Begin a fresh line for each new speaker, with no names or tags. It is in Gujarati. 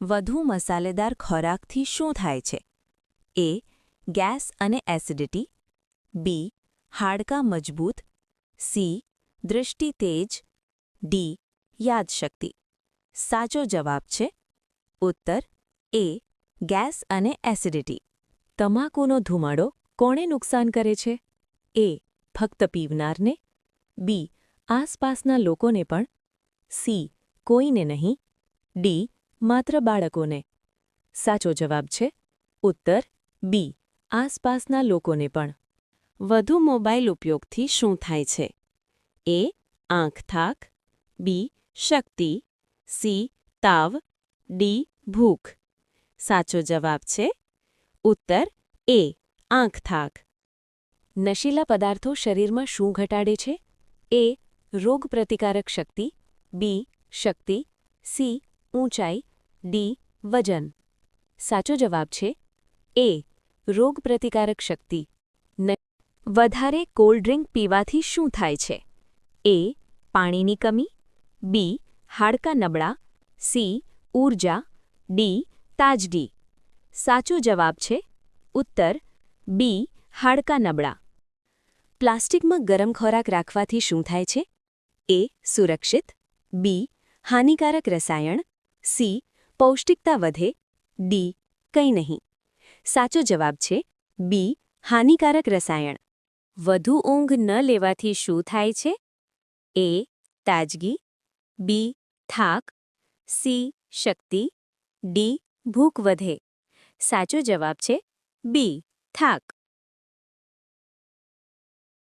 વધુ મસાલેદાર ખોરાકથી શું થાય છે? એ. ગેસ અને એસિડિટી. બી. હાડકાં મજબૂત. સી. દૃષ્ટિ તેજ. ડી. યાદશક્તિ. સાચો જવાબ છે ઉત્તર એ. ગેસ અને એસિડિટી. તમાકુનો ધુમાડો કોણે નુકસાન કરે છે? એ. ફક્ત પીવનારને. બી. આસપાસના લોકોને પણ. સી. કોઈને નહીં. ડી. માત્ર બાળકોને. સાચો જવાબ છે ઉત્તર બી. આસપાસના લોકોને પણ. વધુ મોબાઈલ ઉપયોગથી શું થાય છે? એ. આંખ થાક. બી. શક્તિ. સી. તાવ. ડી. ભૂખ. સાચો જવાબ છે ઉત્તર એ. આંખ થાક. નશીલા પદાર્થો શરીરમાં શું ઘટાડે છે? એ. રોગપ્રતિકારક શક્તિ. બી. શક્તિ. સી. ઊંચાઈ. ડી. વજન. સાચો જવાબ છે એ. રોગપ્રતિકારક શક્તિ. વધારે કોલ્ડ ડ્રિંક પીવાથી શું થાય છે? એ. પાણીની કમી. બી. હાડકાં નબળા. સી. ઊર્જા. ડી. તાજગી. સાચો જવાબ છે ઉત્તર બી. હાડકાં નબળા. પ્લાસ્ટિકમાં ગરમ ખોરાક રાખવાથી શું થાય છે? એ. સુરક્ષિત. બી. હાનિકારક રસાયણ. સી. પૌષ્ટિકતા વધે. ડી. કંઈ નહીં. સાચો જવાબ છે બી. હાનિકારક રસાયણ. વધુ ઊંઘ ન લેવાથી શું થાય છે? એ. તાજગી. બી. થાક. સી. શક્તિ. ડી. ભૂખ વધે. સાચો જવાબ છે બી. થાક.